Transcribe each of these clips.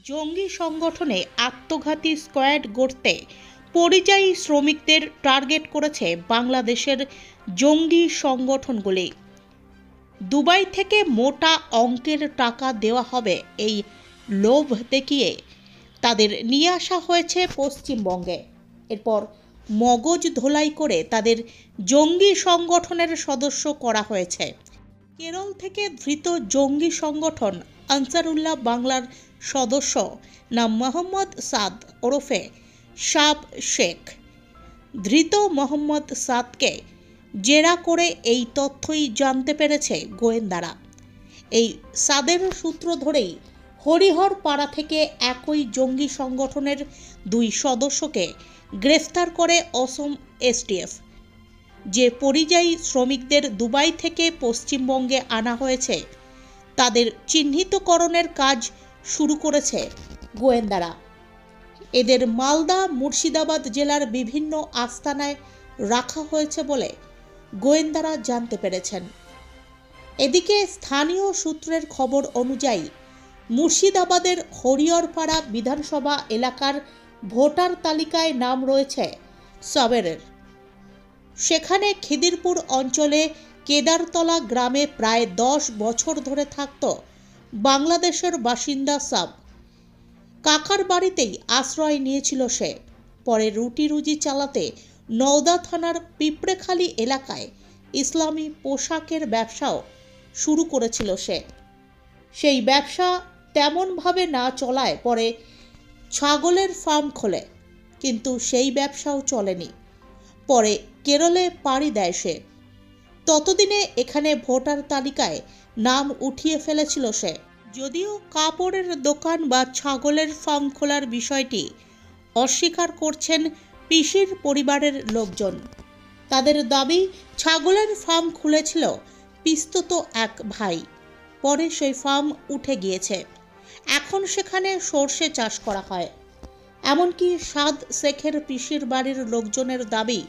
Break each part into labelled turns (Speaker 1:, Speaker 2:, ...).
Speaker 1: জঙ্গি সংগঠনে আত্মঘাতী স্কোয়াড গড়তে পরিযায়ী শ্রমিকদের টার্গেট করেছে বাংলাদেশের জঙ্গি সংগঠনগুলি। দুবাই থেকে মোটা অঙ্কের টাকা দেওয়া হবে এই লোভ দেখিয়ে তাদের নিয়ে আসা হয়েছে পশ্চিমবঙ্গে। এরপর মগজ ধোলাই করে তাদের জঙ্গি সংগঠনের সদস্য করা হয়েছে। কেরল থেকে ধৃত জঙ্গি সংগঠন আনসারুল্লাহ বাংলার সদস্য নাম মোহাম্মদ সাদ ওরফে সাব শেখ। ধৃত মোহাম্মদ সাদকে জেরা করে এই তথ্যই জানতে পেরেছে গোয়েন্দারা। এই সাদের সূত্র ধরেই হরিহর পাড়া থেকে একই জঙ্গি সংগঠনের দুই সদস্যকে গ্রেফতার করে অসম এসটিএফ। যে পরিযায়ী শ্রমিকদের দুবাই থেকে পশ্চিমবঙ্গে আনা হয়েছে তাদের চিহ্নিতকরণের কাজ শুরু করেছে গোয়েন্দারা। এদের মালদা মুর্শিদাবাদ জেলার বিভিন্ন আস্তানায় রাখা হয়েছে বলে গোয়েন্দারা জানতে পেরেছেন। এদিকে স্থানীয় সূত্রের খবর অনুযায়ী মুর্শিদাবাদের হরিহরপাড়া বিধানসভা এলাকার ভোটার তালিকায় নাম রয়েছে সাবেরের। সেখানে খিদিরপুর অঞ্চলে কেদারতলা গ্রামে প্রায় 10 বছর ধরে থাকত বাংলাদেশের বাসিন্দা সাব। কাকার বাড়িতেই আশ্রয় নিয়েছিল সে। পরে রুটি রুজি চালাতে নওদা থানার পিঁপড়েখালি এলাকায় ইসলামী পোশাকের ব্যবসাও শুরু করেছিল সে। সেই ব্যবসা তেমনভাবে না চলায় পরে ছাগলের ফার্ম খোলে, কিন্তু সেই ব্যবসাও চলেনি। পরে কেরলে পাড়ি দেয় সে। ততদিনে এখানে ভোটার তালিকায় নাম উঠিয়ে ফেলেছিল সে। যদিও কাপড়ের দোকান বা ছাগলের ফার্ম খোলার বিষয়টি অস্বীকার করছেন পিসির পরিবারের লোকজন। তাদের দাবি ছাগলের ফার্ম খুলেছিল পিস্তত এক ভাই, পরে সেই ফার্ম উঠে গিয়েছে। এখন সেখানে সর্ষে চাষ করা হয়। এমনকি সাদ শেখের পিসির বাড়ির লোকজনের দাবি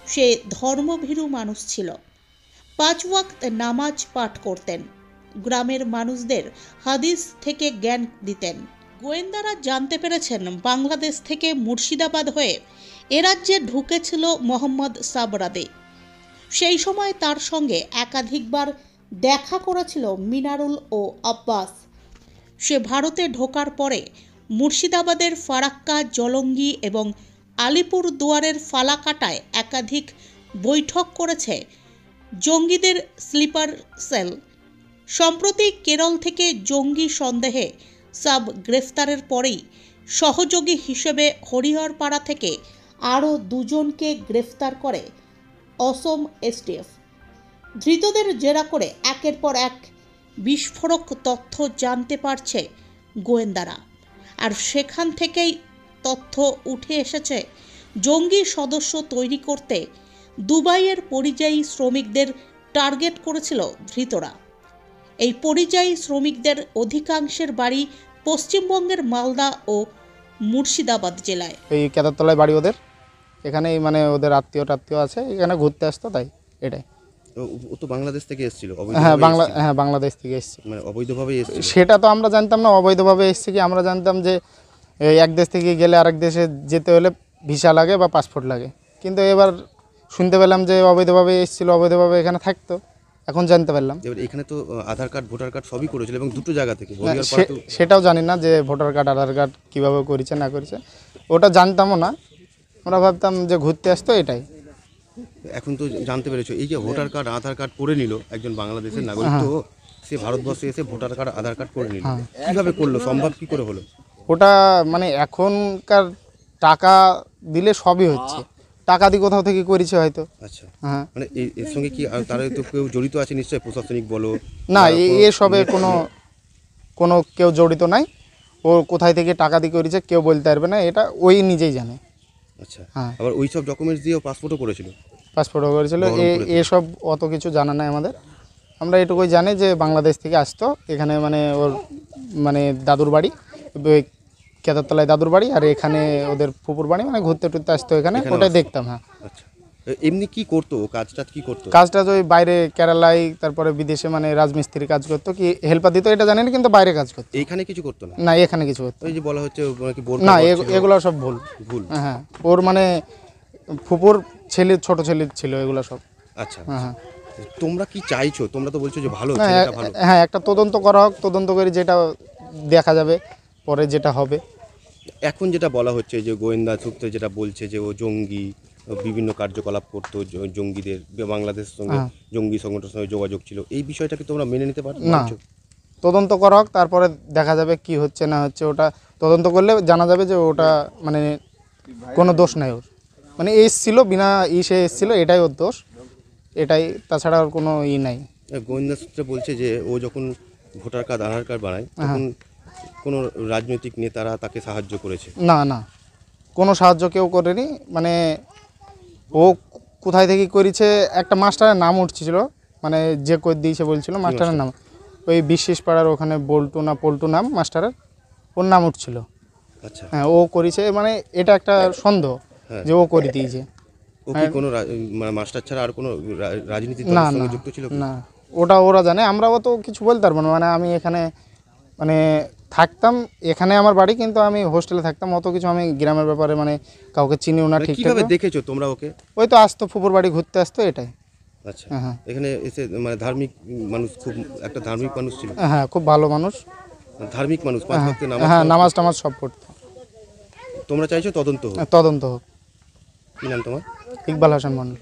Speaker 1: সে ধর্মভীরু মানুষ ছিল। 5 ওয়াক্ত নামাজ পাঠ করতেন, গ্রামের মানুষদের হাদিস থেকে জ্ঞান দিতেন। গোয়েন্দারা জানতে পেরেছেন বাংলাদেশ থেকে মুর্শিদাবাদ হয়ে এ রাজ্যে ঢুকেছিল মোহাম্মদ সাবরাদে। সেই সময় তার সঙ্গে একাধিকবার দেখা করেছিল মিনারুল ও আব্বাস। সে ভারতে ঢোকার পরে মুর্শিদাবাদের ফারাক্কা, জলঙ্গি এবং আলিপুর দুয়ারের ফালাকাটায় একাধিক বৈঠক করেছে জঙ্গিদের স্লিপার সেল। সম্প্রতি কেরল থেকে জঙ্গি সন্দেহে সাব গ্রেফতারের পরেই সহযোগী হিসেবে হরিহরপাড়া থেকে আরও 2 জনকে গ্রেফতার করে অসম এসটিএফ। ধৃতদের জেরা করে একের পর এক বিস্ফোরক তথ্য জানতে পারছে গোয়েন্দারা। আর সেখান থেকেই তথ্য উঠে এসেছে জঙ্গি সদস্য তৈরি করতে দুবাইয়ের পরিযায়ী শ্রমিকদের টার্গেট করেছিল ধৃতরা। এই পরিযায়ী শ্রমিকদের অধিকাংশের বাড়ি পশ্চিমবঙ্গের মালদা ও মুর্শিদাবাদ জেলায়।
Speaker 2: এই কেদারতলায় বাড়ি ওদের, এখানেই মানে ওদের আত্মীয় আছে, এখানে ঘুরতে আসতো, তাই এটাই।
Speaker 3: ও তো বাংলাদেশ থেকে এসেছিল।
Speaker 2: হ্যাঁ, বাংলাদেশ থেকে এসেছে।
Speaker 3: মানে অবৈধভাবে এসেছিল
Speaker 2: সেটা তো আমরা জানতাম না। অবৈধভাবে এসেছে কি, আমরা জানতাম যে এক দেশ থেকে গেলে আরেক দেশে যেতে হলে ভিসা লাগে বা পাসপোর্ট লাগে, কিন্তু এবার শুনতে পেলাম যে অবৈধভাবে এসেছিল, অবৈধভাবে এখানে থাকতো। এখন জানতে পারলাম
Speaker 3: এখানে তো আধার কার্ড ভোটার কার্ড সবই করেছিল এবং 2টো জায়গা থেকে।
Speaker 2: সেটাও জানি না যে ভোটার কার্ড আধার কার্ড কীভাবে করেছে না করেছে, ওটা জানতামও না। আমরা ভাবতাম যে ঘুরতে আসতো, এটাই।
Speaker 3: এখন তো জানতে পেরেছো এই যে ভোটার কার্ড আধার কার্ড করে নিল একজন বাংলাদেশের নাগরিক, তো সে ভারতবর্ষে এসে ভোটার কার্ড আধার কার্ড করে নিল, কীভাবে করলো, সম্ভব কী করে হলো?
Speaker 2: ওটা মানে এখনকার টাকা দিলে সবই হচ্ছে, টাকা দিয়ে কোথাও থেকে করেছে হয়তো।
Speaker 3: আচ্ছা,
Speaker 2: হ্যাঁ।
Speaker 3: মানে এর সঙ্গে কি তারা তো কেউ জড়িত আছে নিশ্চয়ই, প্রশাসনিক বলো
Speaker 2: না, এসবে কোনো কেউ জড়িত নাই। ও কোথায় থেকে টাকা দিয়ে করেছে কেউ বলতে পারবে না, এটা ওই নিজেই জানে।
Speaker 3: আচ্ছা,
Speaker 2: হ্যাঁ।
Speaker 3: আবার ওই সব ডকুমেন্টস দিয়েও পাসপোর্টও করেছিল।
Speaker 2: পাসপোর্টও করেছিল। এসব অত কিছু জানা নাই আমাদের। আমরা এটুকুই জানি যে বাংলাদেশ থেকে আসতো এখানে, মানে ওর মানে দাদুর বাড়ি কেদারতলায় দাদুর বাড়ি, আর এখানে ওদের ফুপুর বাড়ি, মানে ঘুরতে টুরতে আসতো এখানে, ওটাই দেখতাম। হ্যাঁ।
Speaker 3: আচ্ছা, এমনি কি করতো ও? কাজটা কি করতো?
Speaker 2: কাজটা ওই বাইরে কেরালায় তারপরে বিদেশে মানে রাজমিস্ত্রি কাজ করতো, কি হেল্পার দিত এটা জানি না, কিন্তু বাইরে কাজ করতো।
Speaker 3: এইখানে কিছু করতো না?
Speaker 2: না এখানে কিছু করতো
Speaker 3: ওই যে বলা হচ্ছে কি
Speaker 2: না, এগুলো সব ভুল।
Speaker 3: ভুল।
Speaker 2: হ্যাঁ ওর মানে ফুপুর ছেলে, ছোট ছেলে ছিল এগুলো সব।
Speaker 3: আচ্ছা,
Speaker 2: হ্যাঁ
Speaker 3: তোমরা কি চাইছো? তোমরা তো বলছো যে ভালো,
Speaker 2: হ্যাঁ
Speaker 3: ছেলেটা ভালো।
Speaker 2: হ্যাঁ, একটা তদন্ত করা হোক, তদন্ত করে যেটা দেখা যাবে পরে যেটা হবে।
Speaker 3: এখন যেটা বলা হচ্ছে যে গোয়েন্দা সূত্রে যেটা বলছে যে ও জঙ্গি, ও বিভিন্ন কার্যকলাপ করতো, জঙ্গিদের বাংলাদেশের সঙ্গে জঙ্গি সংগঠনের সঙ্গে যোগাযোগ ছিল, এই বিষয়টাকে তোমরা মেনে নিতে
Speaker 2: না,
Speaker 3: পারছো?
Speaker 2: তদন্ত করা হোক, তারপরে দেখা যাবে কি হচ্ছে না হচ্ছে। ওটা তদন্ত করলে জানা যাবে যে ওটা মানে কোনো দোষ নাই ওর, মানে এসছিল বিনা সে এসছিল, এটাই ওর দোষ, এটাই, তাছাড়া ওর কোনো নাই।
Speaker 3: গোয়েন্দা সূত্রে বলছে যে ও যখন ভোটার কার্ড, আধার কার্ড বানায় তখন কোনো রাজনৈতিক নেতারা তাকে সাহায্য করেছে।
Speaker 2: না না, কোনো সাহায্য কেউ করেনি, মানে ও কোথায় থেকে করেছে, একটা মাস্টারের নাম উঠছিল, মানে যে করে দিয়েছে বলছিল মাস্টারের নাম, ওই বিশ্বাস পাড়ার ওখানে পল্টু নাম মাস্টারের, ওর নাম উঠছিল।
Speaker 3: আচ্ছা,
Speaker 2: হ্যাঁ ও করেছে, মানে এটা একটা সন্দেহ যে ও করে দিয়েছে।
Speaker 3: ও কি কোনো মানে মাস্টার ছাড়া আর কোনো রাজনীতির
Speaker 2: না
Speaker 3: দলের
Speaker 2: না
Speaker 3: সঙ্গে যুক্ত ছিল কি?
Speaker 2: না, ওটা ওরা জানে, আমরাও তো কিছু বলতে পারবো না। মানে আমি এখানে মানে থাকতাম, এখানে আমার বাড়ি, কিন্তু আমি হোস্টেলে থাকতাম, অত কিছু আমি গ্রামের ব্যাপারে মানে কাউকে চিনিও না
Speaker 3: মানে
Speaker 2: ঠিকঠাক।
Speaker 3: কিভাবে দেখেছো তোমরা ওকে?
Speaker 2: ওই তো আসতো ফুপুর বাড়ি ঘুরতে আসতো, এটাই।
Speaker 3: আচ্ছা,
Speaker 2: হ্যাঁ
Speaker 3: এখানে এসে মানে ধার্মিক মানুষ, খুব একটা ধার্মিক মানুষ ছিল,
Speaker 2: হ্যাঁ, খুব ভালো মানুষ।
Speaker 3: ধার্মিক মানুষ, পাঁচ ওয়াক্তের নামাজ
Speaker 2: হ্যাঁ,
Speaker 3: পড়তো।
Speaker 2: নামাজ টামাজ সব পড়তো।
Speaker 3: তোমরা চাইছো তদন্ত হোক?
Speaker 2: তদন্ত হোক।
Speaker 3: কি নাম তোমার?
Speaker 2: ইকবাল হাসান মন্ডল।